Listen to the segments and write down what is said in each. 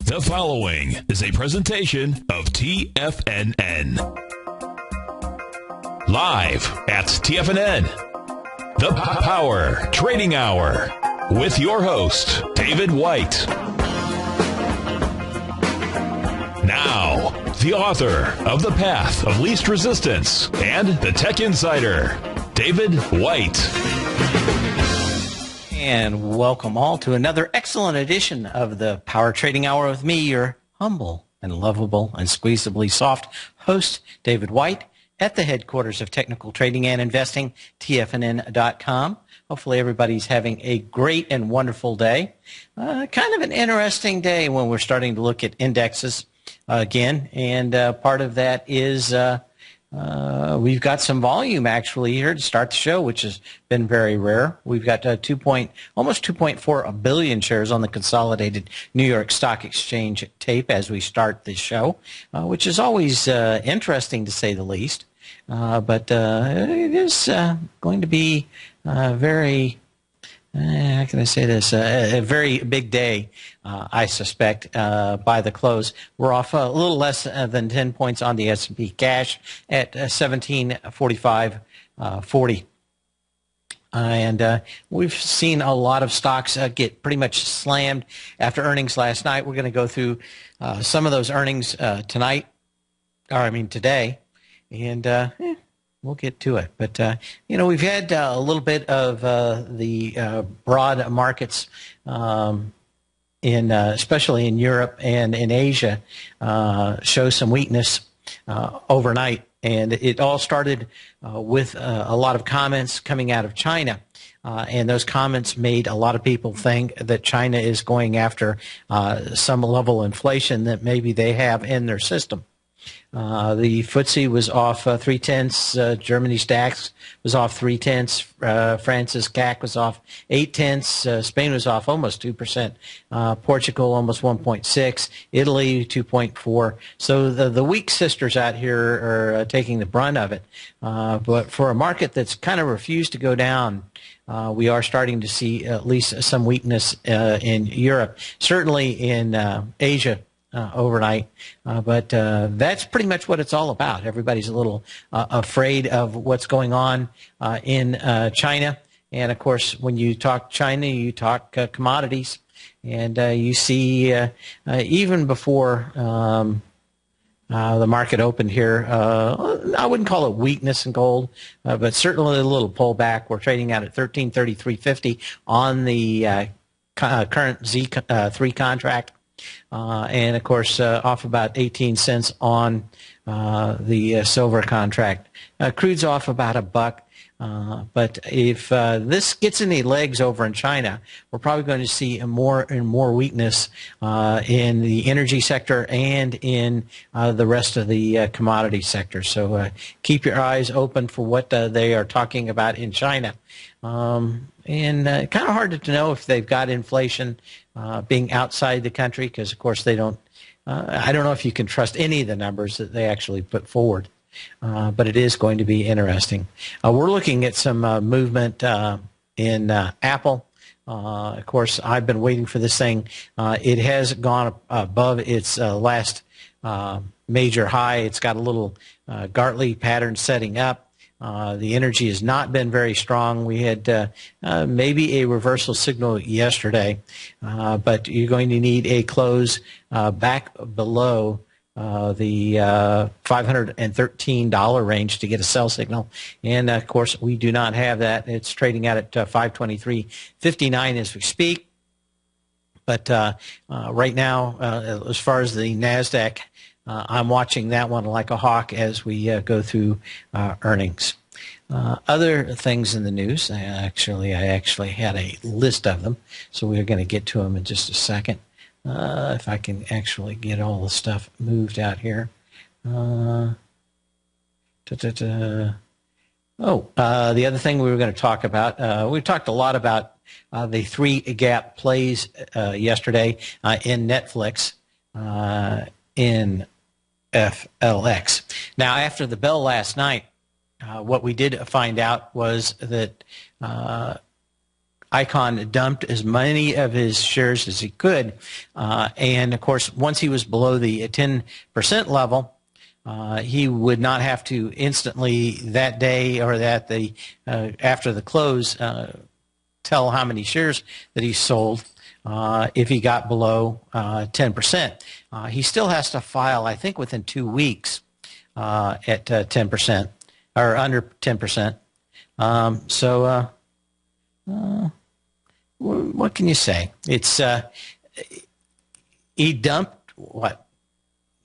The following is a presentation of TFNN. Live at TFNN, the Power Trading Hour, with your host, David White. Now, the author of The Path of Least Resistance and the Tech Insider, David White. And welcome all to another excellent edition of the Power Trading Hour with me, your humble and lovable and squeezably soft host, David White, at the headquarters of Technical Trading and Investing, TFNN.com. Hopefully everybody's having a great and wonderful day. Kind of an interesting day when we're starting to look at indexes again, and part of that is we've got some volume actually here to start the show, which has been very rare. We've got almost 2.4 billion shares on the consolidated New York Stock Exchange tape as we start this show, which is always interesting to say the least. But it is going to be very, how can I say this, a very big day, I suspect, by the close. We're off a little less than 10 points on the S&P cash at 1745.40. And we've seen a lot of stocks get pretty much slammed after earnings last night. We're going to go through some of those earnings today, and we'll get to it. But, we've had a little bit of the broad markets, especially in Europe and in Asia, show some weakness overnight. And it all started with a lot of comments coming out of China. And those comments made a lot of people think that China is going after some level of inflation that maybe they have in their system. The FTSE was off 0.3. Germany's DAX was off 0.3. France's CAC was off 0.8. Spain was off almost 2%. Portugal almost 1.6. Italy 2.4. So the weak sisters out here are taking the brunt of it. But for a market that's kind of refused to go down, we are starting to see at least some weakness in Europe, certainly in Asia. Overnight, but that's pretty much what it's all about. Everybody's a little afraid of what's going on in China, and of course, when you talk China, you talk commodities, and you see even before the market opened here, I wouldn't call it weakness in gold, but certainly a little pullback. We're trading out at 1333.50 on the current Z3 contract. And of course, off about 18 cents on the silver contract. Crude's off about $1. But if this gets any legs over in China, we're probably going to see more and more weakness in the energy sector and in the rest of the commodity sector. So keep your eyes open for what they are talking about in China. And kind of hard to know if they've got inflation being outside the country, because, of course, they don't. I don't know if you can trust any of the numbers that they actually put forward, but it is going to be interesting. We're looking at some movement in Apple. Of course, I've been waiting for this thing. It has gone above its last major high. It's got a little Gartley pattern setting up. The energy has not been very strong. We had maybe a reversal signal yesterday, but you're going to need a close back below the $513 range to get a sell signal. And, of course, we do not have that. It's trading out at 523.59 as we speak. But right now, as far as the NASDAQ, I'm watching that one like a hawk as we go through earnings. Other things in the news, I actually had a list of them, so we're going to get to them in just a second. If I can actually get all the stuff moved out here. The other thing we were going to talk about, we talked a lot about the three gap plays yesterday in Netflix, in FLX. Now, after the bell last night, what we did find out was that Icahn dumped as many of his shares as he could. And, of course, once he was below the 10% level, he would not have to instantly that day or after the close tell how many shares that he sold if he got below 10%. He still has to file, I think, within 2 weeks at 10% or under 10%. What can you say? It's he dumped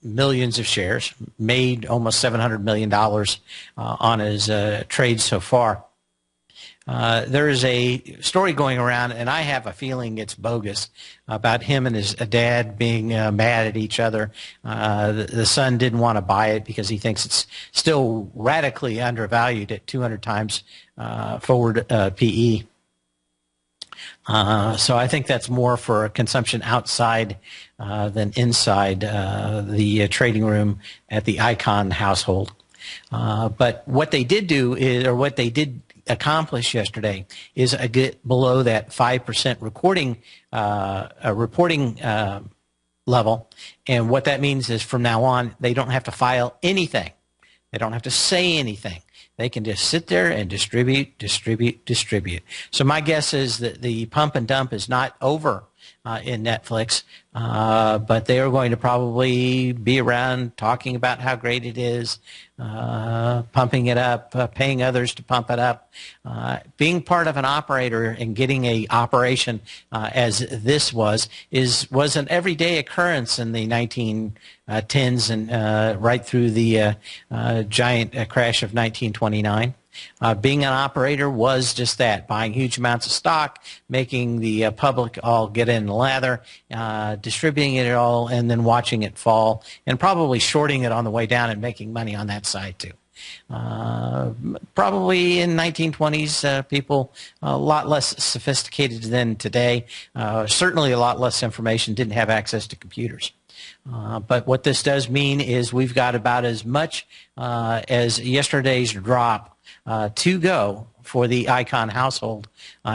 millions of shares, made almost $700 million on his trade so far. There is a story going around, and I have a feeling it's bogus, about him and his dad being mad at each other. The son didn't want to buy it because he thinks it's still radically undervalued at 200 times forward PE. So I think that's more for consumption outside than inside the trading room at the Icahn household. But what they did do is, or what they did accomplish yesterday, is get below that 5% reporting level. And what that means is from now on, they don't have to file anything. They don't have to say anything. They can just sit there and distribute. So my guess is that the pump and dump is not over in Netflix, but they are going to probably be around talking about how great it is, pumping it up, paying others to pump it up. Being part of an operator and getting a operation as this was an everyday occurrence in the 1910s and right through the giant crash of 1929. Being an operator was just that, buying huge amounts of stock, making the public all get in the lather, distributing it all, and then watching it fall, and probably shorting it on the way down and making money on that side too. Probably in 1920s, people a lot less sophisticated than today, certainly a lot less information, didn't have access to computers. But what this does mean is we've got about as much as yesterday's drop to go for the Icahn household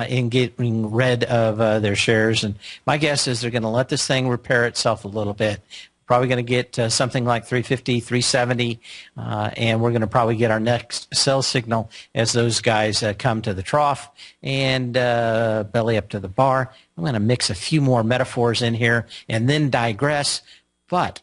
in getting rid of their shares. And my guess is they're going to let this thing repair itself a little bit. Probably going to get something like 350, 370, and we're going to probably get our next sell signal as those guys come to the trough and belly up to the bar. I'm going to mix a few more metaphors in here and then digress, but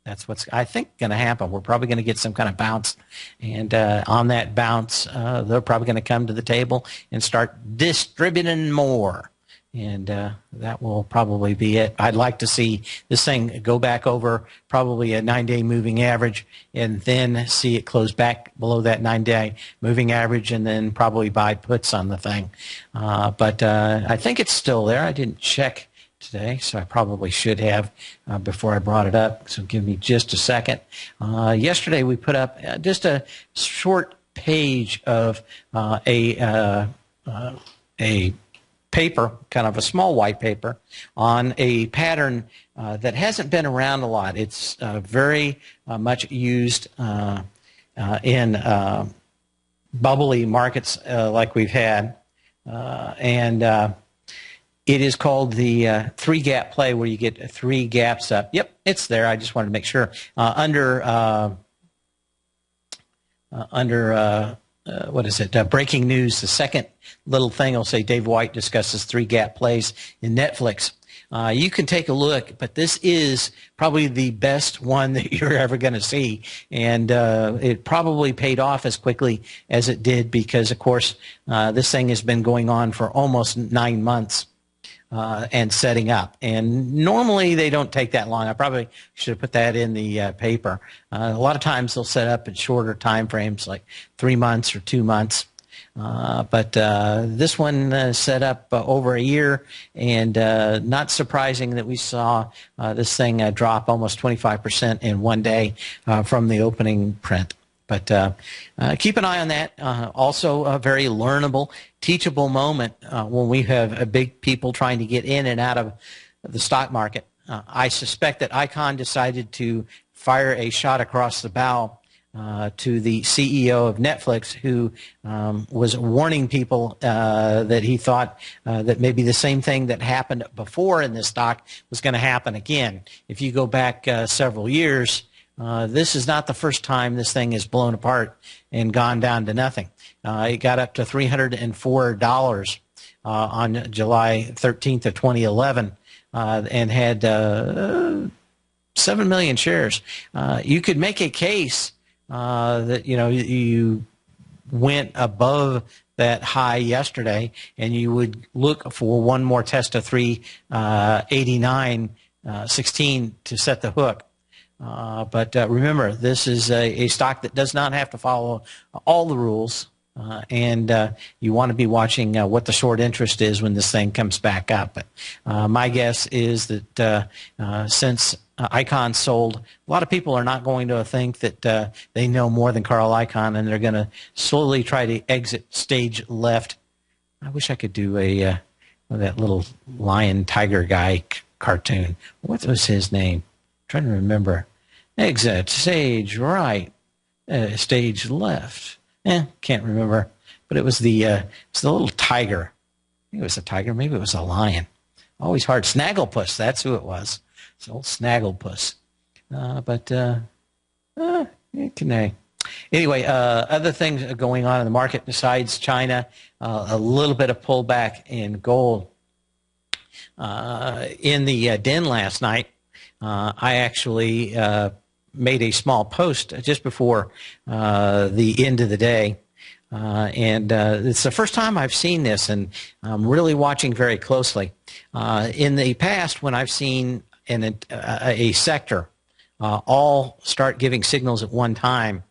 that's what's, I think, going to happen. We're probably going to get some kind of bounce, and on that bounce, they're probably going to come to the table and start distributing more, and that will probably be it. I'd like to see this thing go back over probably a 9-day moving average, and then see it close back below that 9-day moving average, and then probably buy puts on the thing. But I think it's still there. I didn't check today, so I probably should have before I brought it up, so give me just a second. Yesterday we put up just a short page of a paper, kind of a small white paper, on a pattern that hasn't been around a lot. It's very much used in bubbly markets like we've had, and it is called the three-gap play, where you get 3 gaps up. Yep, it's there. I just wanted to make sure. Under what is it? Breaking news. The second little thing will say Dave White discusses 3-gap plays in Netflix. You can take a look, but this is probably the best one that you're ever going to see, and it probably paid off as quickly as it did because, of course, this thing has been going on for almost 9 months. And setting up. And normally they don't take that long. I probably should have put that in the paper. A lot of times they'll set up at shorter time frames, like 3 months or 2 months. But this one set up over a year, and not surprising that we saw this thing drop almost 25% in one day from the opening print. But keep an eye on that. Also a very learnable, teachable moment when we have big people trying to get in and out of the stock market. I suspect that Icahn decided to fire a shot across the bow to the CEO of Netflix, who was warning people that he thought that maybe the same thing that happened before in this stock was going to happen again. If you go back several years, this is not the first time this thing has blown apart and gone down to nothing. It got up to $304 on July 13th of 2011 and had 7 million shares. You could make a case that you went above that high yesterday, and you would look for one more test of 389.16 to set the hook. But remember, this is a stock that does not have to follow all the rules, and you want to be watching what the short interest is when this thing comes back up. But my guess is that since Icahn sold, a lot of people are not going to think that they know more than Carl Icahn, and they're going to slowly try to exit stage left. I wish I could do that little lion tiger guy cartoon. What was his name? I'm trying to remember. Exit stage right, stage left. Can't remember. But it was the little tiger. I think it was a tiger. Maybe it was a lion. Always hard. Snagglepuss. That's who it was. It's old Snagglepuss. Anyway, other things going on in the market besides China, a little bit of pullback in gold. In the den last night, I actually made a small post just before the end of the day. And it's the first time I've seen this, and I'm really watching very closely. In the past, when I've seen a sector all start giving signals at one time,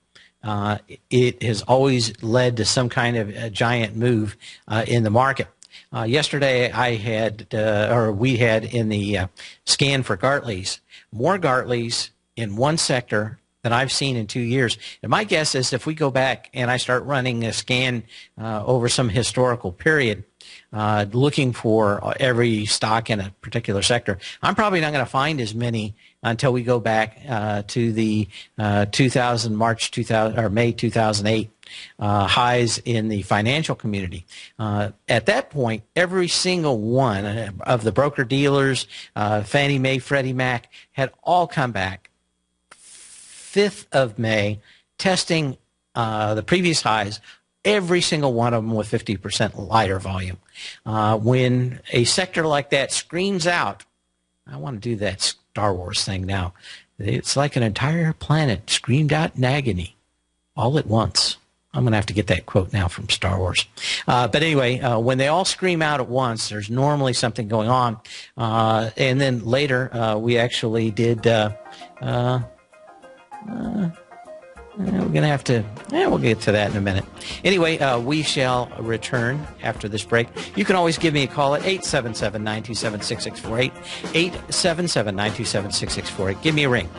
it has always led to some kind of a giant move in the market. Yesterday, we had in the scan for Gartleys, more Gartleys in one sector than I've seen in 2 years. And my guess is if we go back and I start running a scan over some historical period, looking for every stock in a particular sector, I'm probably not going to find as many until we go back to the May 2008 highs in the financial community. At that point, every single one of the broker dealers, Fannie Mae, Freddie Mac, had all come back 5th of May, testing the previous highs, every single one of them with 50% lighter volume. When a sector like that screams out, I want to do that Star Wars thing now. It's like an entire planet screamed out in agony all at once. I'm going to have to get that quote now from Star Wars. But anyway, when they all scream out at once, there's normally something going on. And then later, we actually did... we're going to have to, we'll get to that in a minute. Anyway, we shall return after this break. You can always give me a call at 877-927-6648, 877-927-6648. Give me a ring.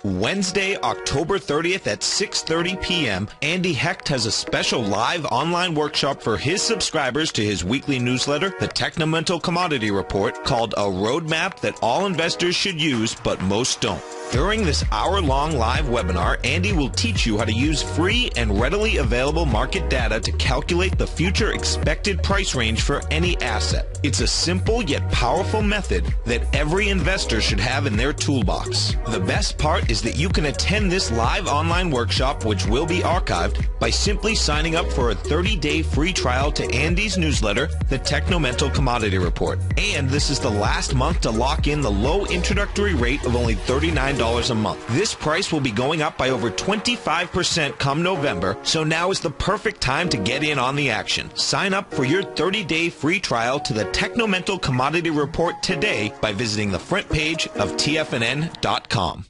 Wednesday, October 30th at 6:30 p.m., Andy Hecht has a special live online workshop for his subscribers to his weekly newsletter, the Technomental Commodity Report, called A Roadmap That All Investors Should Use, But Most Don't. During this hour-long live webinar, Andy will teach you how to use free and readily available market data to calculate the future expected price range for any asset. It's a simple yet powerful method that every investor should have in their toolbox. The best part is that you can attend this live online workshop, which will be archived, by simply signing up for a 30-day free trial to Andy's newsletter, the Technomental Commodity Report. And this is the last month to lock in the low introductory rate of only $39 a month. This price will be going up by over 25% come November, so now is the perfect time to get in on the action. Sign up for your 30-day free trial to the Technomental Commodity Report today by visiting the front page of TFNN.com.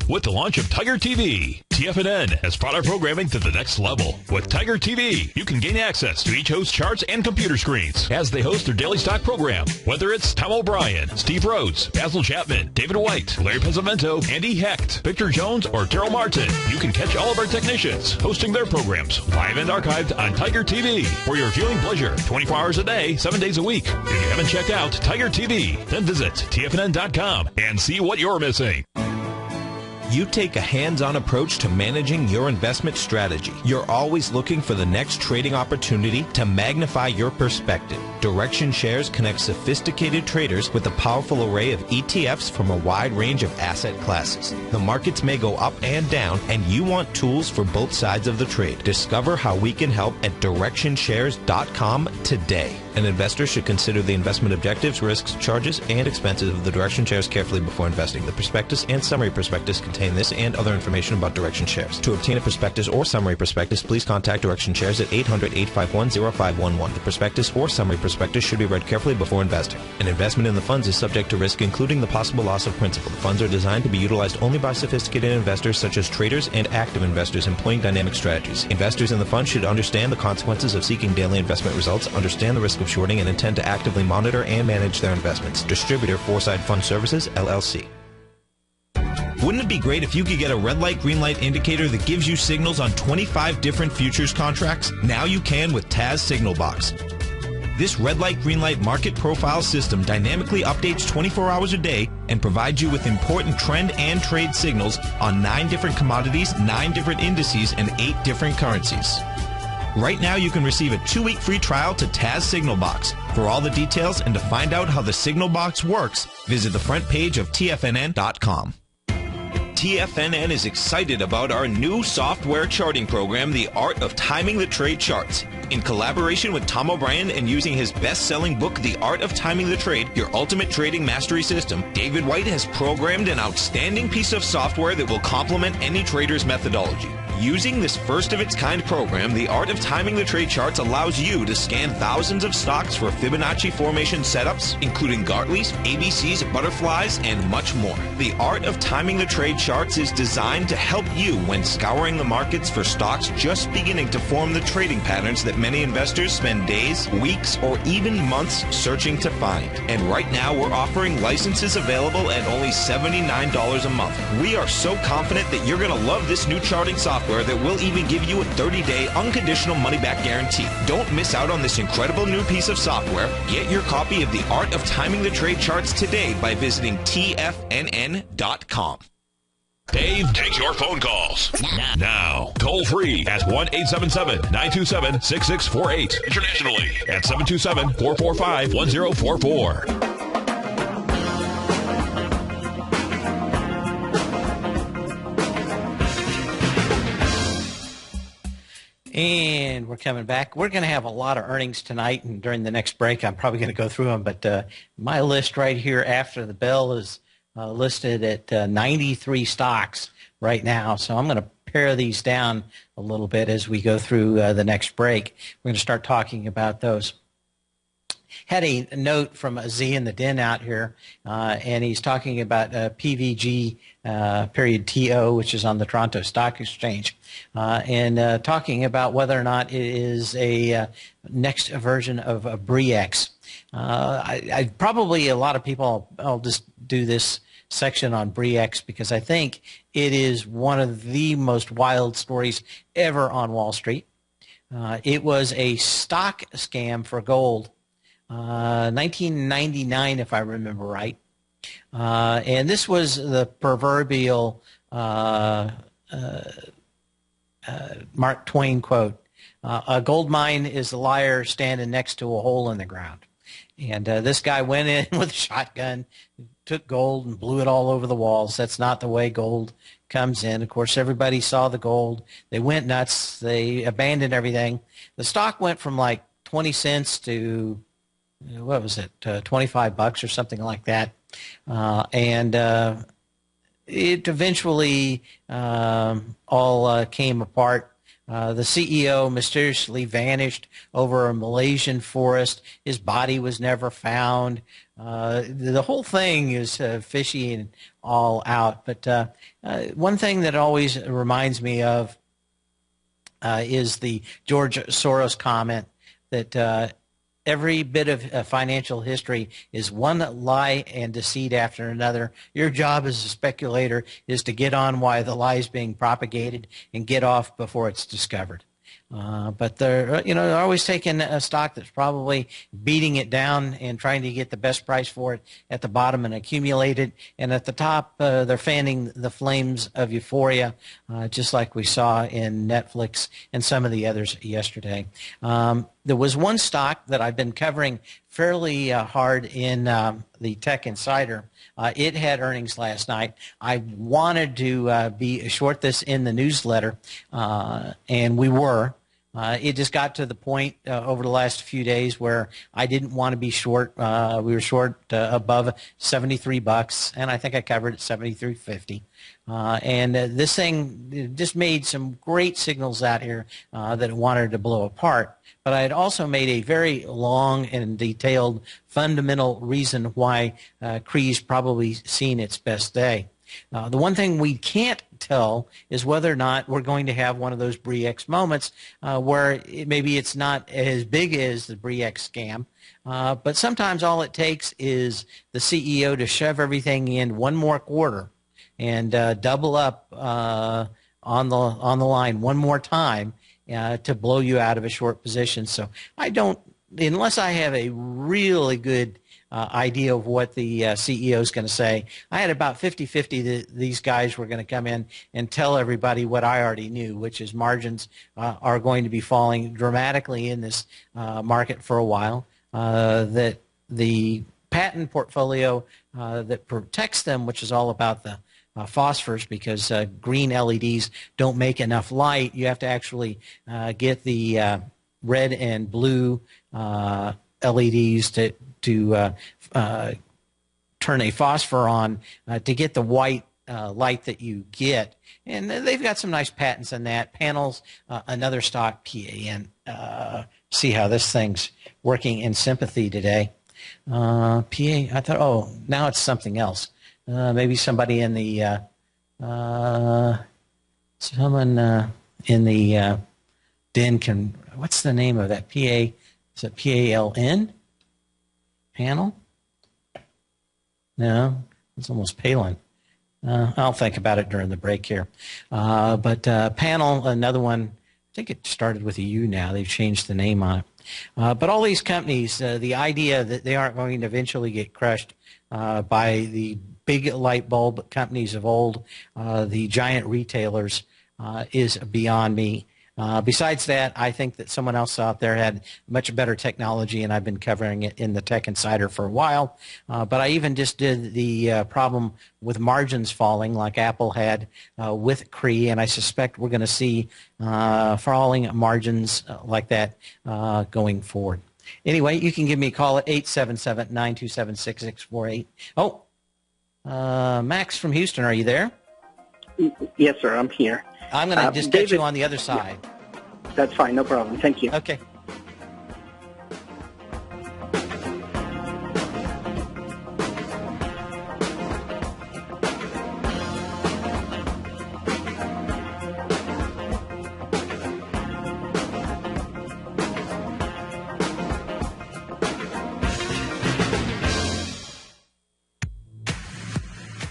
with the launch of Tiger TV. TFNN has brought our programming to the next level. With Tiger TV, you can gain access to each host's charts and computer screens as they host their daily stock program. Whether it's Tom O'Brien, Steve Rhodes, Basil Chapman, David White, Larry Pesavento, Andy Hecht, Victor Jones, or Terrell Martin, you can catch all of our technicians hosting their programs live and archived on Tiger TV for your viewing pleasure 24 hours a day, 7 days a week. If you haven't checked out Tiger TV, then visit TFNN.com and see what you're missing. You take a hands-on approach to managing your investment strategy. You're always looking for the next trading opportunity to magnify your perspective. Direction Shares connects sophisticated traders with a powerful array of ETFs from a wide range of asset classes. The markets may go up and down, and you want tools for both sides of the trade. Discover how we can help at DirectionShares.com today. An investor should consider the investment objectives, risks, charges, and expenses of the Direction Shares carefully before investing. The prospectus and summary prospectus contain this and other information about Direction Shares. To obtain a prospectus or summary prospectus, please contact Direction Shares at 800-851-0511. The prospectus or summary prospectus should be read carefully before investing. An investment in the funds is subject to risk, including the possible loss of principal. The funds are designed to be utilized only by sophisticated investors such as traders and active investors employing dynamic strategies. Investors in the fund should understand the consequences of seeking daily investment results, understand the risk of shorting, and intend to actively monitor and manage their investments. Distributor, Foreside Fund Services, LLC. Wouldn't it be great if you could get a red light, green light indicator that gives you signals on 25 different futures contracts? Now you can with Taz Signal Box. This red light, green light market profile system dynamically updates 24 hours a day and provides you with important trend and trade signals on 9 different commodities, 9 different indices, and 8 different currencies. Right now, you can receive a 2-week free trial to Taz Signal Box. For all the details and to find out how the Signal Box works, visit the front page of TFNN.com. TFNN is excited about our new software charting program, The Art of Timing the Trade Charts. In collaboration with Tom O'Brien and using his best-selling book, The Art of Timing the Trade, Your Ultimate Trading Mastery System, David White has programmed an outstanding piece of software that will complement any trader's methodology. Using this first-of-its-kind program, The Art of Timing the Trade Charts allows you to scan thousands of stocks for Fibonacci formation setups, including Gartleys, ABCs, butterflies, and much more. The Art of Timing the Trade Charts is designed to help you when scouring the markets for stocks just beginning to form the trading patterns that many investors spend days, weeks, or even months searching to find. And right now, we're offering licenses available at only $79 a month. We are so confident that you're going to love this new charting software that will even give you a 30-day unconditional money-back guarantee. Don't miss out on this incredible new piece of software. Get your copy of The Art of Timing the Trade Charts today by visiting TFNN.com. Dave takes your phone calls now. Toll free at 1-877-927-6648. Internationally at 727-445-1044. And we're coming back. We're going to have a lot of earnings tonight, and during the next break, I'm probably going to go through them. But my list right here after the bell is listed at 93 stocks right now. So I'm going to pare these down a little bit as we go through the next break. We're going to start talking about those. Had a note from Z in the Den out here, and he's talking about PVG period TO, which is on the Toronto Stock Exchange, and talking about whether or not it is a next version of BREX. I probably a lot of people, I'll just do this section on BREX because I think it is one of the most wild stories ever on Wall Street. It was a stock scam for gold. 1999, if I remember right. And this was the proverbial Mark Twain quote, a gold mine is a liar standing next to a hole in the ground. And this guy went in with a shotgun, took gold and blew it all over the walls. That's not the way gold comes in. Of course, everybody saw the gold. They went nuts. They abandoned everything. The stock went from like 20 cents to what was it, $25 or something like that. And it eventually all came apart The CEO mysteriously vanished over a Malaysian forest. His body was never found. The whole thing is fishy and all out. But one thing that always reminds me of is the George Soros comment that every bit of financial history is one lie and deceit after another. Your job as a speculator is to get on while the lie is being propagated and get off before it's discovered. But they're always taking a stock that's probably beating it down and trying to get the best price for it at the bottom and accumulate it. And at the top, they're fanning the flames of euphoria, just like we saw in Netflix and some of the others yesterday. There was one stock that I've been covering fairly hard in the Tech Insider. It had earnings last night. I wanted to be short this in the newsletter, and we were. It just got to the point over the last few days where I didn't want to be short. We were short above $73, and I think I covered at $73.50. And this thing just made some great signals out here that it wanted to blow apart. But I had also made a very long and detailed fundamental reason why CRE's probably seen its best day. The one thing we can't tell is whether or not we're going to have one of those BRIEX moments where maybe it's not as big as the BRIEX scam, but sometimes all it takes is the CEO to shove everything in one more quarter and double up on the line one more time to blow you out of a short position. So I don't, unless I have a really good idea of what the CEO is going to say. I had about 50-50 that these guys were going to come in and tell everybody what I already knew, which is margins are going to be falling dramatically in this market for a while, that the patent portfolio that protects them, which is all about the phosphors, because green LEDs don't make enough light. You have to actually get the red and blue LEDs to turn a phosphor on to get the white light that you get. And they've got some nice patents on that. Panels, another stock, PAN. See how this thing's working in sympathy today. I thought, oh, now it's something else. Maybe somebody in the den can, what's the name of that? Is it PALN? Panel? No, it's almost Palin. I'll think about it during the break here. But Panel, another one, I think it started with a U now. They've changed the name on it. But all these companies, the idea that they aren't going to eventually get crushed by the big light bulb companies of old, the giant retailers, is beyond me. Besides that, I think that someone else out there had much better technology, and I've been covering it in the Tech Insider for a while. But I even just did the problem with margins falling like Apple had with CRE, and I suspect we're going to see falling margins like that going forward. Anyway, you can give me a call at 877-927-6648. Oh, Max from Houston, are you there? Yes, sir, I'm here. I'm going to just get you on the other side. That's fine, no problem. Thank you. Okay.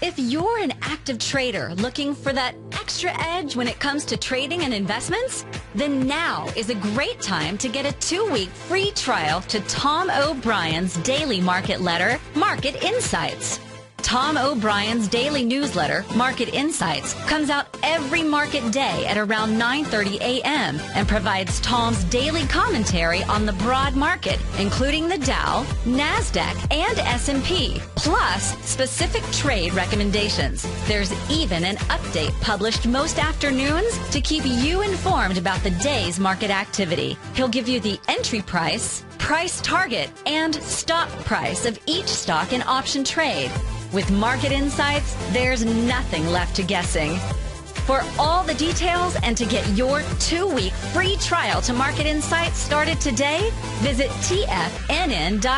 If you're an active trader looking for that extra edge when it comes to trading and investments, then now is a great time to get a 2-week free trial to Tom O'Brien's daily market letter, Market Insights. Tom O'Brien's daily newsletter, Market Insights, comes out every market day at around 9:30 a.m. and provides Tom's daily commentary on the broad market, including the Dow, NASDAQ, and S&P, plus specific trade recommendations. There's even an update published most afternoons to keep you informed about the day's market activity. He'll give you the entry price, price target, and stop price of each stock in option trade. With Market Insights, there's nothing left to guessing. For all the details and to get your 2-week free trial to Market Insights started today, visit TFNN.com.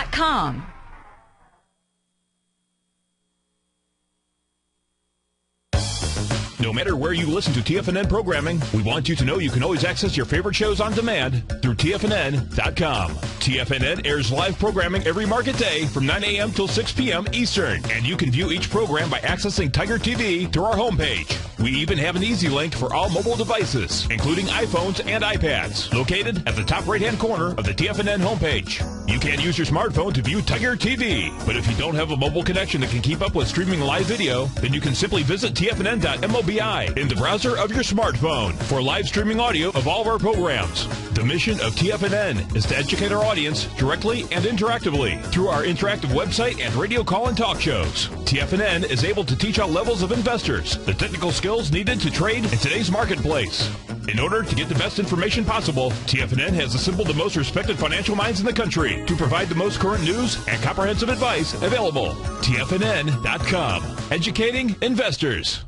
No matter where you listen to TFNN programming, we want you to know you can always access your favorite shows on demand through TFNN.com. TFNN airs live programming every market day from 9 a.m. till 6 p.m. Eastern, and you can view each program by accessing Tiger TV through our homepage. We even have an easy link for all mobile devices, including iPhones and iPads, located at the top right-hand corner of the TFNN homepage. You can use your smartphone to view Tiger TV, but if you don't have a mobile connection that can keep up with streaming live video, then you can simply visit TFNN.mobi in the browser of your smartphone for live streaming audio of all of our programs. The mission of TFNN is to educate our audience directly and interactively through our interactive website and radio call and talk shows. TFNN is able to teach all levels of investors the technical skills needed to trade in today's marketplace. In order to get the best information possible, TFNN has assembled the most respected financial minds in the country to provide the most current news and comprehensive advice available. TFNN.com. Educating investors.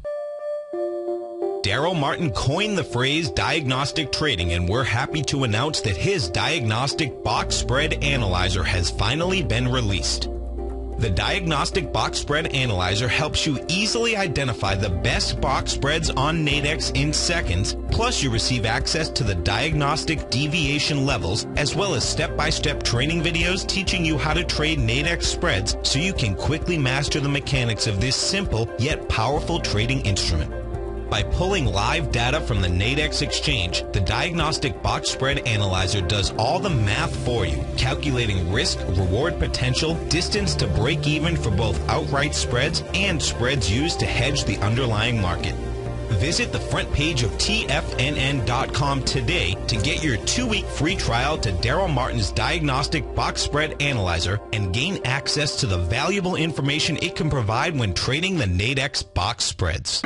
Daryl Martin coined the phrase diagnostic trading, and we're happy to announce that his diagnostic box spread analyzer has finally been released. The Diagnostic Box Spread Analyzer helps you easily identify the best box spreads on Nadex in seconds, plus you receive access to the diagnostic deviation levels, as well as step-by-step training videos teaching you how to trade Nadex spreads so you can quickly master the mechanics of this simple yet powerful trading instrument. By pulling live data from the Nadex exchange, the Diagnostic Box Spread Analyzer does all the math for you, calculating risk, reward potential, distance to break even for both outright spreads and spreads used to hedge the underlying market. Visit the front page of TFNN.com today to get your 2-week free trial to Daryl Martin's Diagnostic Box Spread Analyzer and gain access to the valuable information it can provide when trading the Nadex box spreads.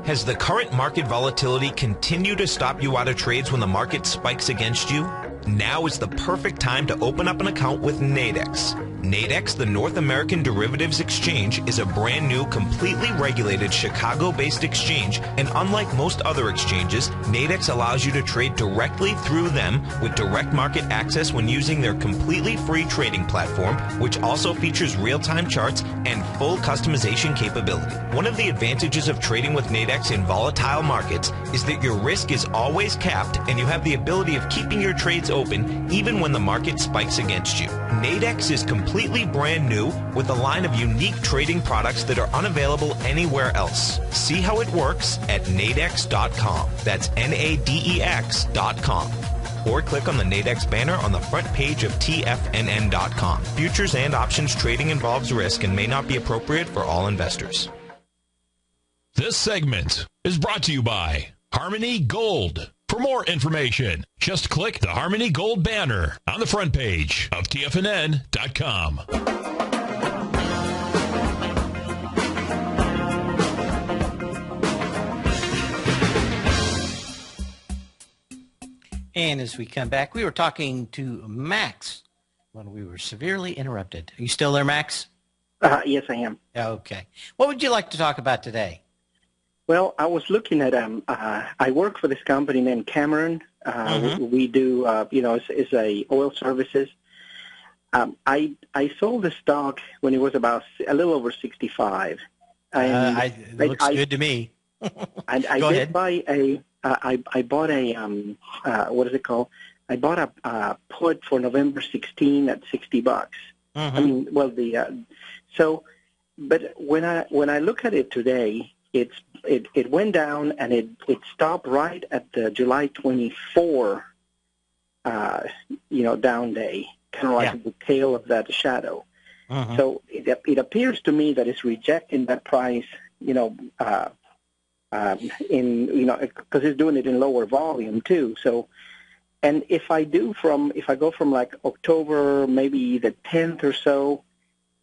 Has the current market volatility continued to stop you out of trades when the market spikes against you? Now is the perfect time to open up an account with Nadex. Nadex, the North American Derivatives Exchange, is a brand new, completely regulated Chicago-based exchange, and unlike most other exchanges, Nadex allows you to trade directly through them with direct market access when using their completely free trading platform, which also features real-time charts and full customization capability. One of the advantages of trading with Nadex in volatile markets is that your risk is always capped and you have the ability of keeping your trades open even when the market spikes against you. Nadex is completely brand new with a line of unique trading products that are unavailable anywhere else. See how it works at nadex.com. That's Nadex.com. Or click on the Nadex banner on the front page of TFNN.com. Futures and options trading involves risk and may not be appropriate for all investors. This segment is brought to you by Harmony Gold. For more information, just click the Harmony Gold banner on the front page of TFNN.com. And as we come back, we were talking to Max when we were severely interrupted. Are you still there, Max? Yes, I am. Okay. What would you like to talk about today? Well, I was looking at, I work for this company named Cameron. We do, it's a oil services. I sold the stock when it was about a little over 65. It looks good to me. I Go did ahead. buy I bought a, what is it called? I bought a put for November 16 at $60. I mean, well, but when I look at it today, it went down and it stopped right at the July 24, down day, kind of like the tail of that shadow. So it appears to me that it's rejecting that price, because it's doing it in lower volume too. So, and if I go from like October, maybe the 10th or so,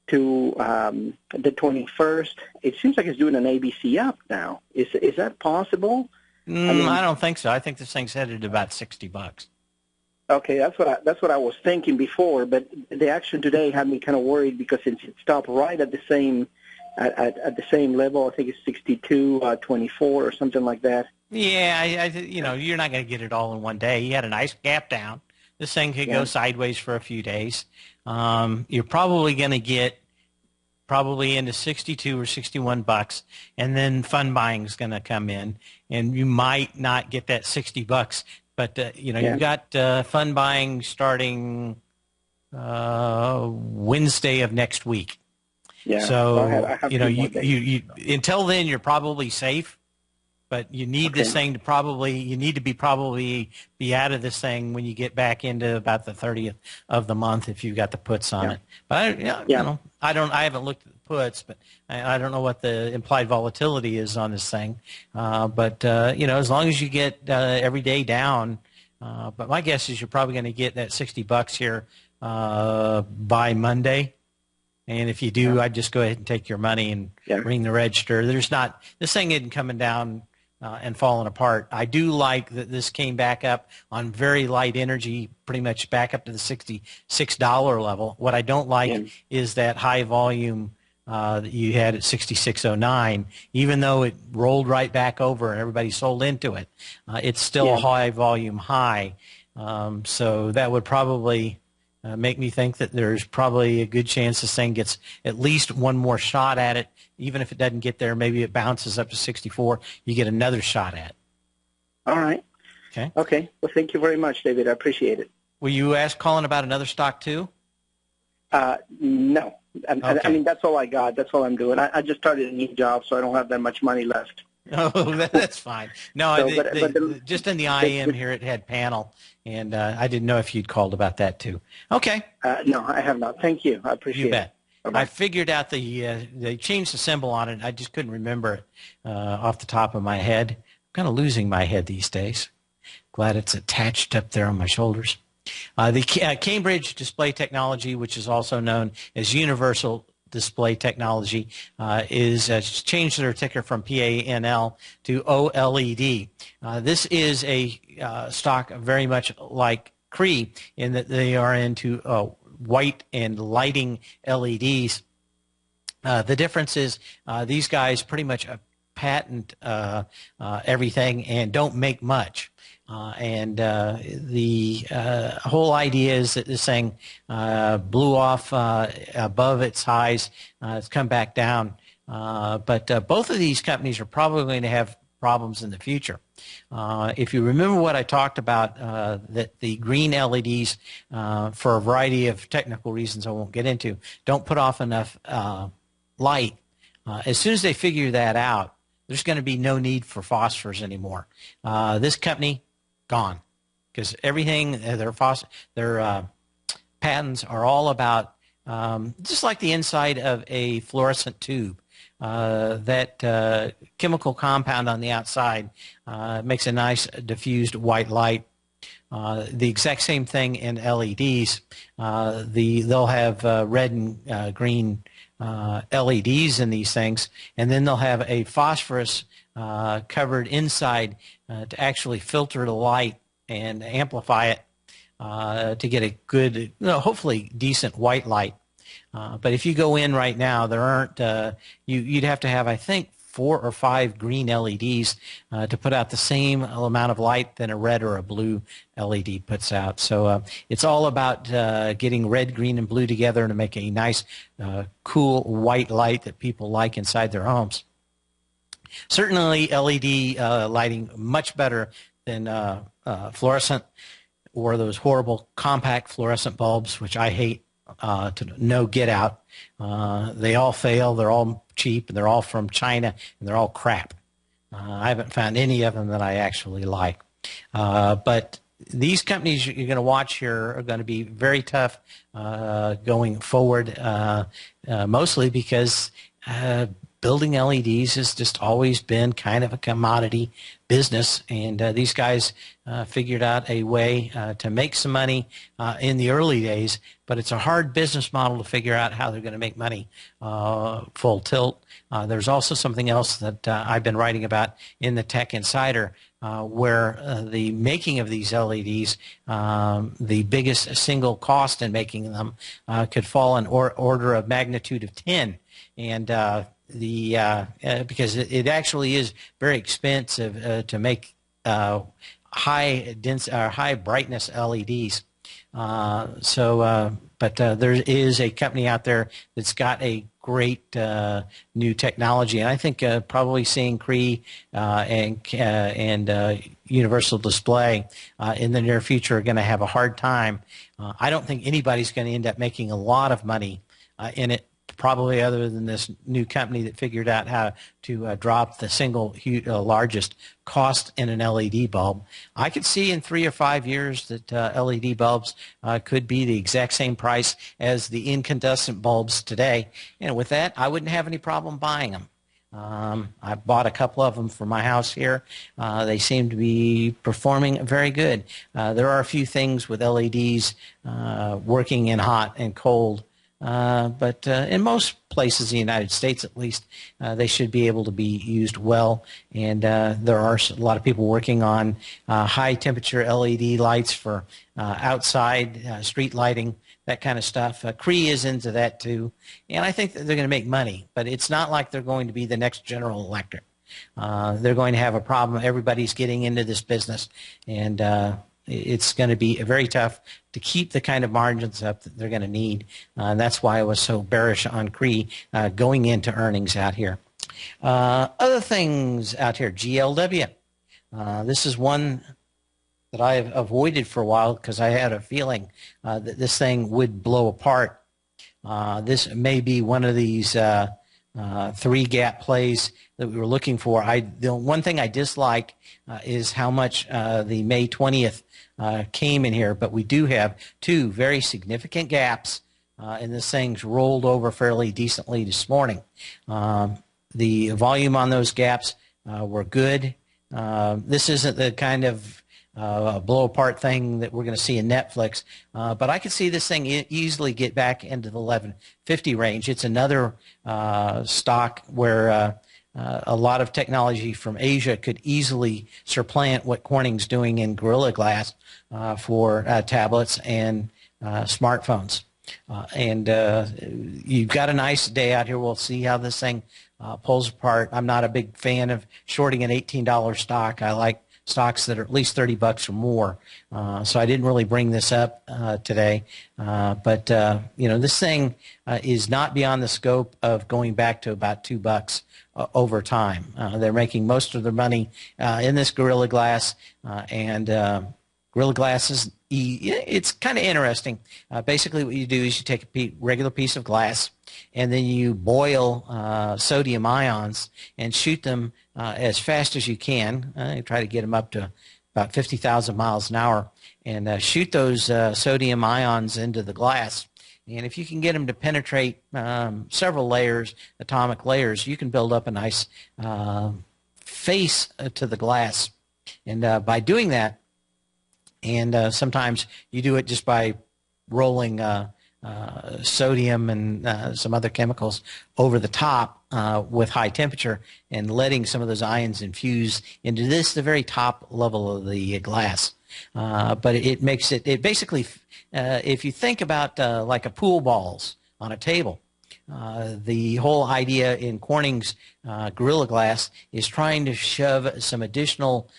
to the 21st, it seems like it's doing an ABC up now. Is that possible? I don't think so. I think this thing's headed about $60. Okay, that's what I was thinking before. But the action today had me kind of worried because since it stopped right at the same at the same level. I think it's 62.24 or something like that. Yeah, you're not going to get it all in one day. You had a nice gap down. This thing could go sideways for a few days. You're probably going to get into 62 or 61 bucks, and then fund buying is going to come in, and you might not get that 60 bucks. But you've got fund buying starting Wednesday of next week. Yeah. So I have you until then you're probably safe. But you need this thing to you need to be out of this thing when you get back into about the 30th of the month if you've got the puts on it. But I haven't looked at the puts, but I don't know what the implied volatility is on this thing. But as long as you get every day down, but my guess is you're probably going to get that 60 bucks here by Monday. And if you do, I'd just go ahead and take your money and ring the register. This thing isn't coming down and falling apart. I do like that this came back up on very light energy, pretty much back up to the $66 level. What I don't like is that high volume that you had at 66.09. Even though it rolled right back over and everybody sold into it, it's still a high volume high. So that would probably make me think that there's probably a good chance this thing gets at least one more shot at it. Even if it doesn't get there, maybe it bounces up to 64. You get another shot at it. All right. Okay. Well, thank you very much, David. I appreciate it. Were you calling about another stock too? No. I mean, that's all I got. That's all I'm doing. I just started a new job, so I don't have that much money left. Oh, that's fine. No, just in the IM here, it had panel, and I didn't know if you'd called about that too. Okay. No, I have not. Thank you. I appreciate it. You bet. Bye-bye. I figured out they changed the symbol on it. I just couldn't remember it off the top of my head. I'm kind of losing my head these days. Glad it's attached up there on my shoulders. The Cambridge Display Technology, which is also known as Universal Display Technology, is changed their ticker from PANL to OLED. This is a stock very much like Cree in that they are into white and lighting LEDs. The difference is these guys pretty much patent everything and don't make much. The whole idea is that this thing blew off above its highs. It's come back down. But both of these companies are probably going to have problems in the future. If you remember what I talked about, that the green LEDs, for a variety of technical reasons I won't get into, don't put off enough light. As soon as they figure that out, there's going to be no need for phosphors anymore. This company, gone, because everything, their patents are all about, just like the inside of a fluorescent tube. That chemical compound on the outside makes a nice diffused white light. The exact same thing in LEDs. They'll have red and green LEDs in these things, and then they'll have a phosphorus covered inside to actually filter the light and amplify it to get a good, hopefully decent white light. But if you go in right now, there aren't. You'd have to have, I think, 4 or 5 green LEDs to put out the same amount of light than a red or a blue LED puts out. So it's all about getting red, green, and blue together to make a nice, cool white light that people like inside their homes. Certainly, LED lighting much better than fluorescent or those horrible compact fluorescent bulbs, which I hate. To no get out. They all fail. They're all cheap, and they're all from China, and they're all crap. I haven't found any of them that I actually like. But these companies you're going to watch here are going to be very tough going forward, mostly because building LEDs has just always been kind of a commodity business, and these guys figured out a way to make some money in the early days, but it's a hard business model to figure out how they're going to make money full tilt. There's also something else that I've been writing about in the Tech Insider, where the making of these LEDs, the biggest single cost in making them could fall in order of magnitude of 10. and because it actually is very expensive to make high brightness LEDs. But there is a company out there that's got a great new technology, and I think probably seeing Cree and Universal Display in the near future are going to have a hard time. I don't think anybody's going to end up making a lot of money in it, probably other than this new company that figured out how to drop the single largest cost in an LED bulb. I could see in 3 or 5 years that LED bulbs could be the exact same price as the incandescent bulbs today. And with that, I wouldn't have any problem buying them. I bought a couple of them for my house here. They seem to be performing very good. There are a few things with LEDs working in hot and cold, but in most places in the United States, at least, they should be able to be used well. And there are a lot of people working on high-temperature LED lights for outside street lighting, that kind of stuff. Cree is into that too, and I think that they're going to make money, but it's not like they're going to be the next General Electric. They're going to have a problem. Everybody's getting into this business, and it's going to be very tough to keep the kind of margins up that they're going to need. And that's why I was so bearish on Cree going into earnings out here. Other things out here, GLW. This is one that I've avoided for a while because I had a feeling that this thing would blow apart. This may be one of these three-gap plays that we were looking for. The one thing I dislike is how much the May 20th came in here, but we do have two very significant gaps, and this thing's rolled over fairly decently this morning. The volume on those gaps were good. This isn't the kind of blow apart thing that we're going to see in Netflix, but I could see this thing easily get back into the 1150 range. It's another stock where a lot of technology from Asia could easily supplant what Corning's doing in Gorilla Glass for tablets and smartphones. And you've got a nice day out here. We'll see how this thing pulls apart. I'm not a big fan of shorting an $18 stock. I like stocks that are at least $30 or more. So I didn't really bring this up today. But this thing is not beyond the scope of going back to about $2 over time. They're making most of their money in this Gorilla Glass, and Gorilla Glass is it's kind of interesting. Basically what you do is you take a regular piece of glass and then you boil sodium ions and shoot them as fast as you can. You try to get them up to about 50,000 miles an hour and shoot those sodium ions into the glass. And if you can get them to penetrate several layers, atomic layers, you can build up a nice face to the glass. And by doing that, and sometimes you do it just by rolling sodium and some other chemicals over the top with high temperature and letting some of those ions infuse into the very top level of the glass. But it makes it basically, if you think about like a pool balls on a table, the whole idea in Corning's Gorilla Glass is trying to shove some additional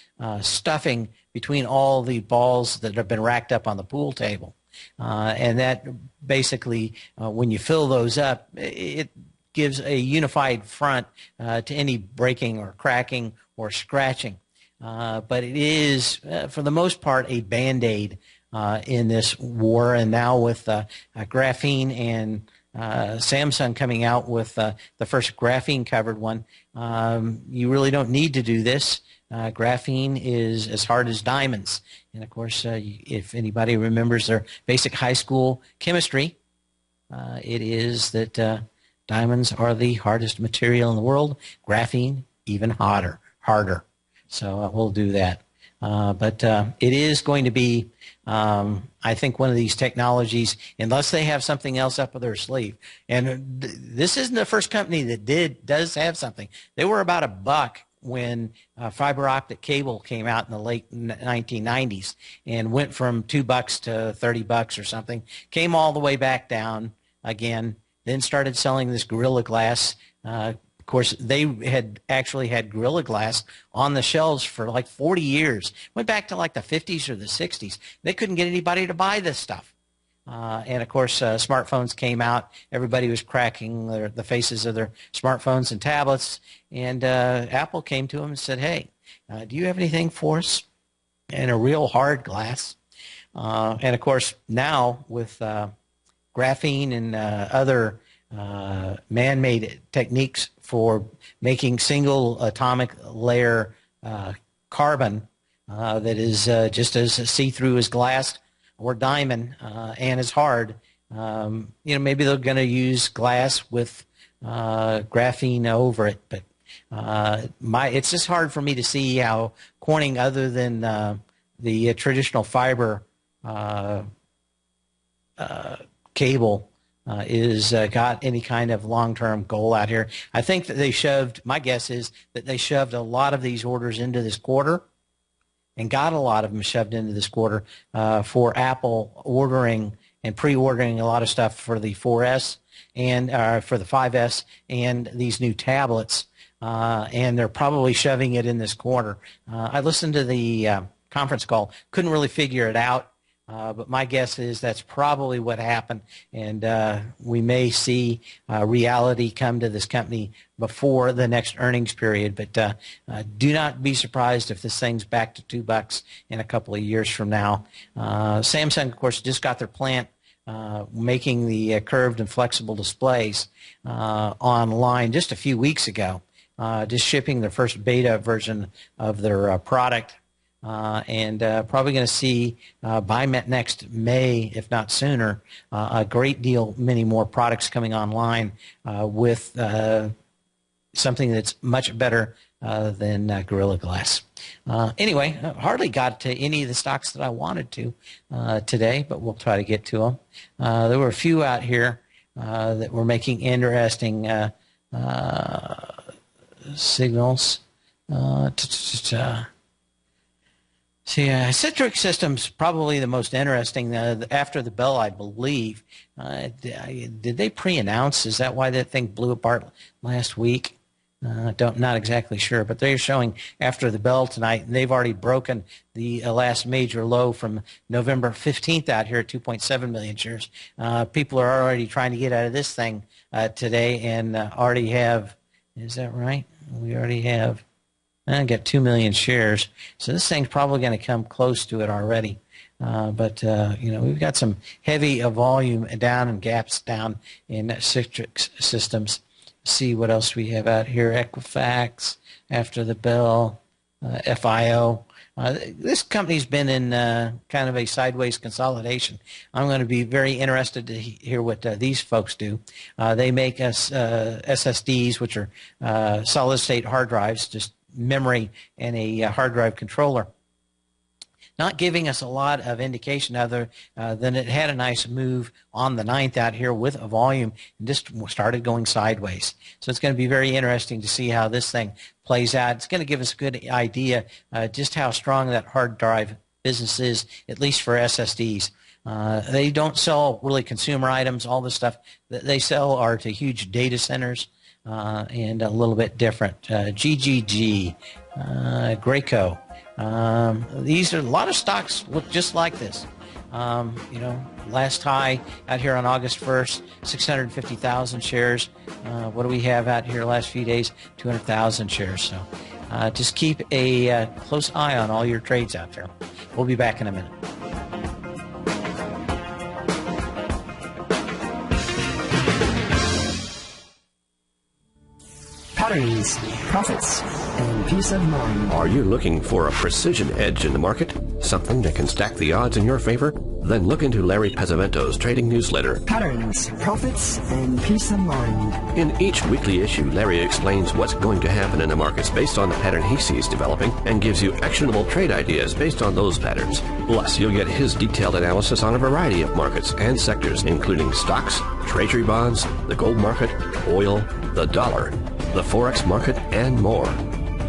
stuffing between all the balls that have been racked up on the pool table. And that basically, when you fill those up, it gives a unified front to any breaking or cracking or scratching. But it is, for the most part, a Band-Aid in this war. And now with graphene and Samsung coming out with the first graphene-covered one, you really don't need to do this. Graphene is as hard as diamonds. And, of course, if anybody remembers their basic high school chemistry, it is that diamonds are the hardest material in the world. Graphene, even harder. So we'll do that. But it is going to be, I think, one of these technologies, unless they have something else up their sleeve. And this isn't the first company that does have something. They were about $1 when fiber optic cable came out in the late 1990s and went from $2 to $30 or something, came all the way back down again, then started selling this Gorilla Glass. Of course, they had actually had Gorilla Glass on the shelves for like 40 years. Went back to like the 50s or the 60s. They couldn't get anybody to buy this stuff. And, of course, smartphones came out. Everybody was cracking the faces of their smartphones and tablets. And Apple came to them and said, hey, do you have anything for us in a real hard glass? And, of course, now with graphene and other man-made techniques for making single atomic layer carbon that is just as see-through as glass or diamond and as hard, maybe they're going to use glass with graphene over it. But it's just hard for me to see how Corning, other than the traditional fiber cable, is got any kind of long-term goal out here. I think that my guess is that they shoved a lot of these orders into this quarter and got a lot of them shoved into this quarter for Apple ordering and pre-ordering a lot of stuff for the 4S and for the 5S and these new tablets. And they're probably shoving it in this quarter. I listened to the conference call, couldn't really figure it out. But my guess is that's probably what happened, and we may see reality come to this company before the next earnings period. But do not be surprised if this thing's back to $2 in a couple of years from now. Samsung, of course, just got their plant making the curved and flexible displays online just a few weeks ago, just shipping their first beta version of their product. And probably going to see by next May, if not sooner, a great deal, many more products coming online with something that's much better than Gorilla Glass. Anyway, I hardly got to any of the stocks that I wanted to today, but we'll try to get to them. There were a few out here that were making interesting signals. Citrix Systems probably the most interesting after the bell, I believe. Did they pre-announce? Is that why that thing blew apart last week? Not exactly sure, but they're showing after the bell tonight, and they've already broken the last major low from November 15th out here at 2.7 million shares. People are already trying to get out of this thing today and already have, is that right? We already have. I got 2 million shares, so this thing's probably going to come close to it already. But we've got some heavy volume down and gaps down in Citrix Systems. See what else we have out here. Equifax, after the bell, FIO. This company's been in kind of a sideways consolidation. I'm going to be very interested to hear what these folks do. They make us SSDs, which are solid-state hard drives, just memory and a hard drive controller. Not giving us a lot of indication other than it had a nice move on the 9th out here with a volume and just started going sideways. So it's going to be very interesting to see how this thing plays out. It's going to give us a good idea just how strong that hard drive business is, at least for SSDs. They don't sell really consumer items. All the stuff that they sell are to huge data centers. And a little bit different. GGG, Graco. These are a lot of stocks look just like this. Last high out here on August 1st, 650,000 shares. What do we have out here last few days? 200,000 shares. So just keep a close eye on all your trades out there. We'll be back in a minute. Patterns, profits, and peace of mind. Are you looking for a precision edge in the market? Something that can stack the odds in your favor? Then look into Larry Pesavento's trading newsletter. Patterns, profits, and peace of mind. In each weekly issue, Larry explains what's going to happen in the markets based on the pattern he sees developing and gives you actionable trade ideas based on those patterns. Plus, you'll get his detailed analysis on a variety of markets and sectors, including stocks, treasury bonds, the gold market, oil, the dollar, the Forex market, and more.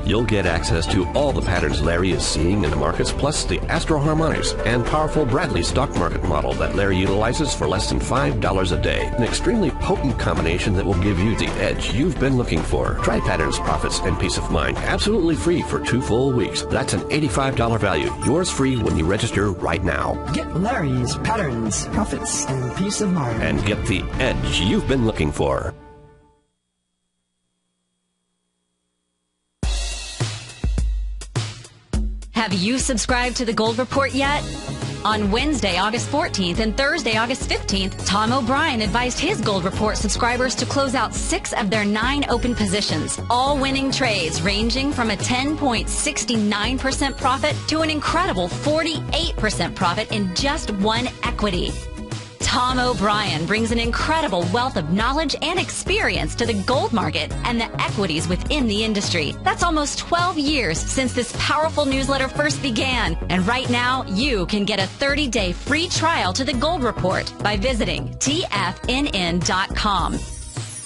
You'll get access to all the patterns Larry is seeing in the markets, plus the Astro Harmonics and powerful Bradley stock market model that Larry utilizes for less than $5 a day. An extremely potent combination that will give you the edge you've been looking for. Try patterns, profits, and peace of mind absolutely free for 2 full weeks. That's an $85 value. Yours free when you register right now. Get Larry's patterns, profits, and peace of mind. And get the edge you've been looking for. Have you subscribed to the Gold Report yet? On Wednesday, August 14th and Thursday, August 15th, Tom O'Brien advised his Gold Report subscribers to close out 6 of their 9 open positions, all winning trades ranging from a 10.69% profit to an incredible 48% profit in just one equity. Tom O'Brien brings an incredible wealth of knowledge and experience to the gold market and the equities within the industry. That's almost 12 years since this powerful newsletter first began. And right now, you can get a 30-day free trial to the Gold Report by visiting TFNN.com.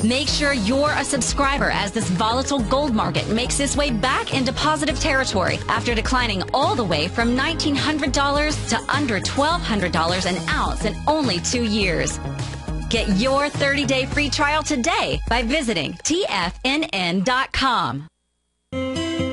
Make sure you're a subscriber as this volatile gold market makes its way back into positive territory after declining all the way from $1,900 to under $1,200 an ounce in only 2 years. Get your 30-day free trial today by visiting TFNN.com.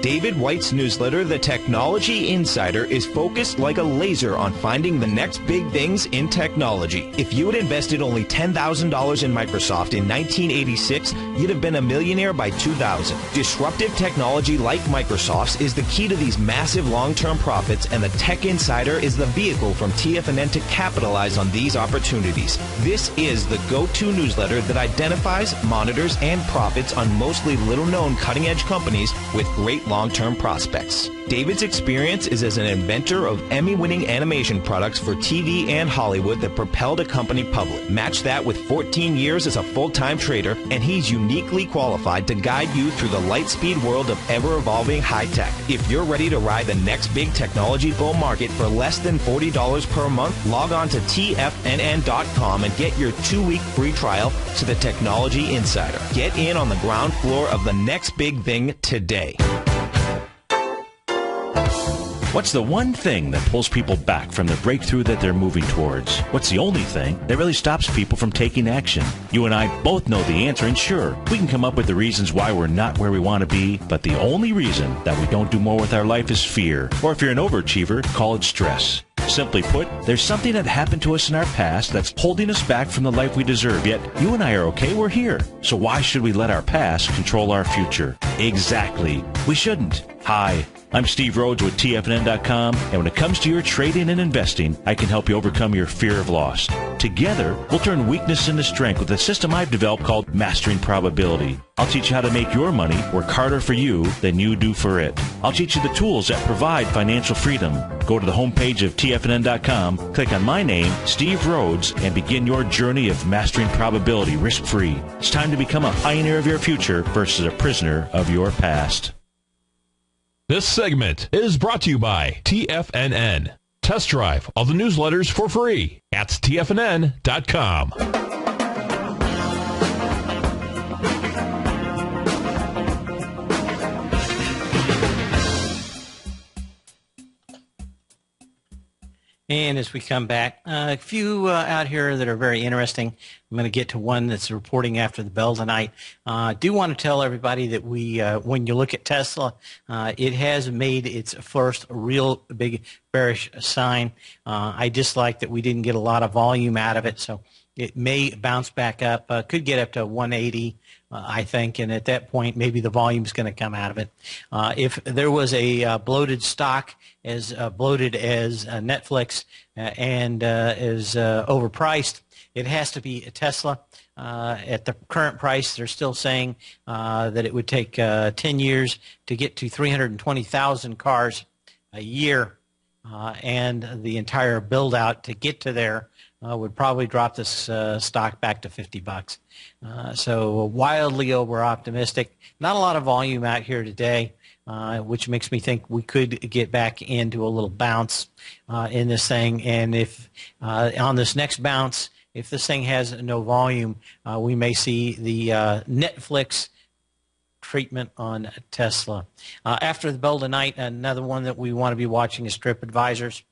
David White's newsletter, The Technology Insider, is focused like a laser on finding the next big things in technology. If you had invested only $10,000 in Microsoft in 1986, you'd have been a millionaire by 2000. Disruptive technology like Microsoft's is the key to these massive long-term profits, and the Tech Insider is the vehicle from TFNN to capitalize on these opportunities. This is the go-to newsletter that identifies, monitors, and profits on mostly little-known cutting-edge companies with great long-term prospects. David's experience is as an inventor of Emmy-winning animation products for TV and Hollywood that propelled a company public. Match that with 14 years as a full-time trader, and he's uniquely qualified to guide you through the light-speed world of ever-evolving high-tech. If you're ready to ride the next big technology bull market for less than $40 per month, log on to TFNN.com and get your 2-week free trial to the Technology Insider. Get in on the ground floor of the next big thing today. What's the one thing that pulls people back from the breakthrough that they're moving towards? What's the only thing that really stops people from taking action? You and I both know the answer, and sure, we can come up with the reasons why we're not where we want to be, but the only reason that we don't do more with our life is fear. Or if you're an overachiever, call it stress. Simply put, there's something that happened to us in our past that's holding us back from the life we deserve, yet you and I are okay, we're here. So why should we let our past control our future? Exactly. We shouldn't. Hi, I'm Steve Rhodes with TFNN.com, and when it comes to your trading and investing, I can help you overcome your fear of loss. Together, we'll turn weakness into strength with a system I've developed called Mastering Probability. I'll teach you how to make your money work harder for you than you do for it. I'll teach you the tools that provide financial freedom. Go to the homepage of TFNN.com, click on my name, Steve Rhodes, and begin your journey of mastering probability risk-free. It's time to become a pioneer of your future versus a prisoner of your past. This segment is brought to you by TFNN. Test drive all the newsletters for free at TFNN.com. And as we come back, a few out here that are very interesting. I'm going to get to one that's reporting after the bell tonight. I do want to tell everybody that when you look at Tesla, it has made its first real big bearish sign. I dislike that we didn't get a lot of volume out of it, so it may bounce back up. Could get up to 180, I think, and at that point, maybe the volume's going to come out of it. If there was a bloated stock, as bloated as Netflix and as overpriced, it has to be a Tesla. At the current price, they're still saying that it would take 10 years to get to 320,000 cars a year, and the entire build-out to get to there would probably drop this stock back to $50. So wildly over-optimistic. Not a lot of volume out here today, which makes me think we could get back into a little bounce in this thing. And if on this next bounce, if this thing has no volume, we may see the Netflix treatment on Tesla. After the bell tonight, another one that we want to be watching is TripAdvisor's,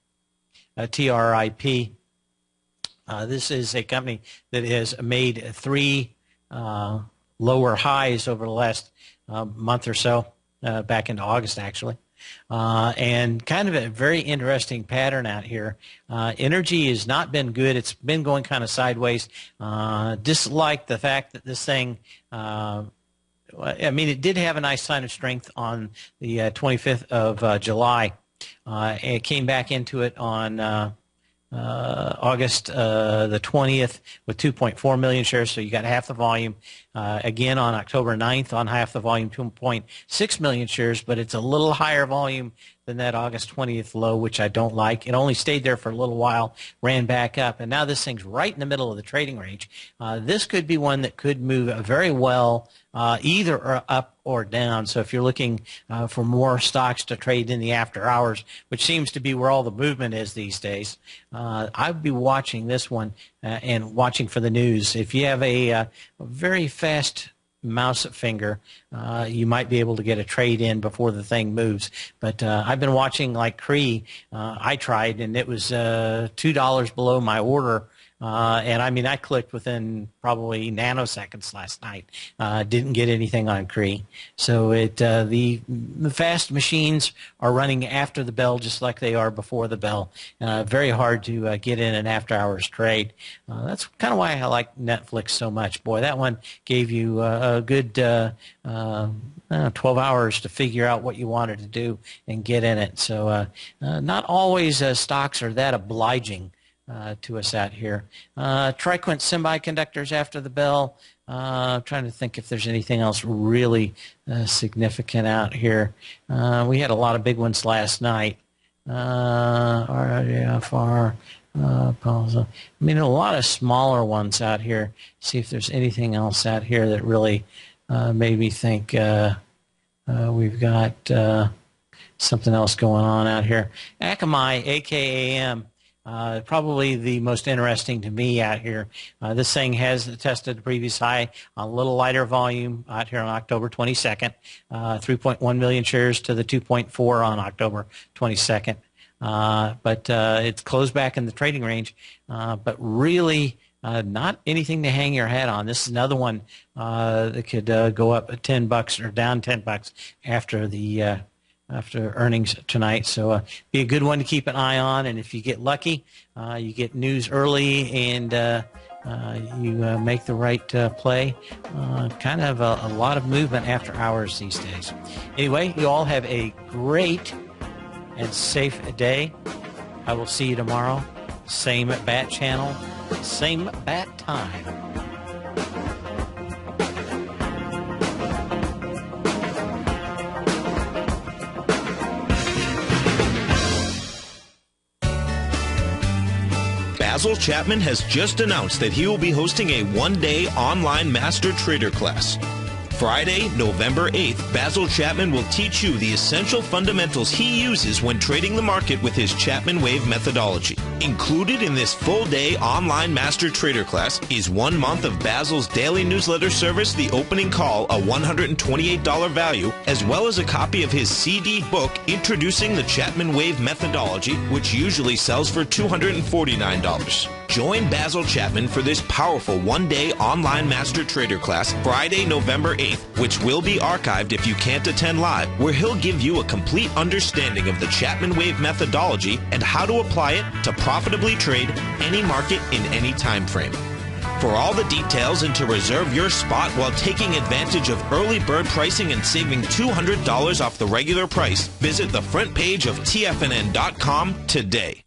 TRIP. This is a company that has made 3 lower highs over the last month or so, back into August actually. And kind of a very interesting pattern out here. Energy has not been good. It's been going kind of sideways. Dislike the fact that this thing, it did have a nice sign of strength on the 25th of July. It came back into it on August the 20th with 2.4 million shares, so you got half the volume. Again on October 9th on half the volume, 2.6 million shares, but it's a little higher volume than that August 20th low, which I don't like. It only stayed there for a little while, ran back up, and now this thing's right in the middle of the trading range. This could be one that could move very well either up or down. So if you're looking for more stocks to trade in the after hours, which seems to be where all the movement is these days, I'd be watching this one and watching for the news. If you have a very fast mouse finger, you might be able to get a trade in before the thing moves. But I've been watching like Cree. I tried, and it was $2 below my order. And I clicked within probably nanoseconds last night. Didn't get anything on Cree. So the fast machines are running after the bell just like they are before the bell. Very hard to get in an after-hours trade. That's kind of why I like Netflix so much. Boy, that one gave you a good 12 hours to figure out what you wanted to do and get in it. So not always stocks are that obliging to us out here. Triquint Semiconductors after the bell. Trying to think if there's anything else really significant out here. We had a lot of big ones last night. RFR, a lot of smaller ones out here. See if there's anything else out here that really made me think we've got something else going on out here. Akamai, AKAM. Probably the most interesting to me out here. This thing has tested the previous high on a little lighter volume out here on October 22nd, 3.1 million shares to the 2.4 on October 22nd. But it's closed back in the trading range, but really not anything to hang your hat on. This is another one that could go up $10 or down $10 after the after earnings tonight. So be a good one to keep an eye on. And if you get lucky, you get news early and you make the right play. Kind of a lot of movement after hours these days. Anyway, you all have a great and safe day. I will see you tomorrow. Same bat channel, same bat time. Basil Chapman has just announced that he will be hosting a one-day online master trader class. Friday, November 8th, Basil Chapman will teach you the essential fundamentals he uses when trading the market with his Chapman Wave methodology. Included in this full-day online master trader class is 1 month of Basil's daily newsletter service, The Opening Call, a $128 value, as well as a copy of his CD book, Introducing the Chapman Wave Methodology, which usually sells for $249. Join Basil Chapman for this powerful one-day online master trader class Friday, November 8th, which will be archived if you can't attend live, where he'll give you a complete understanding of the Chapman Wave methodology and how to apply it to profitably trade any market in any time frame. For all the details and to reserve your spot while taking advantage of early bird pricing and saving $200 off the regular price, visit the front page of TFNN.com today.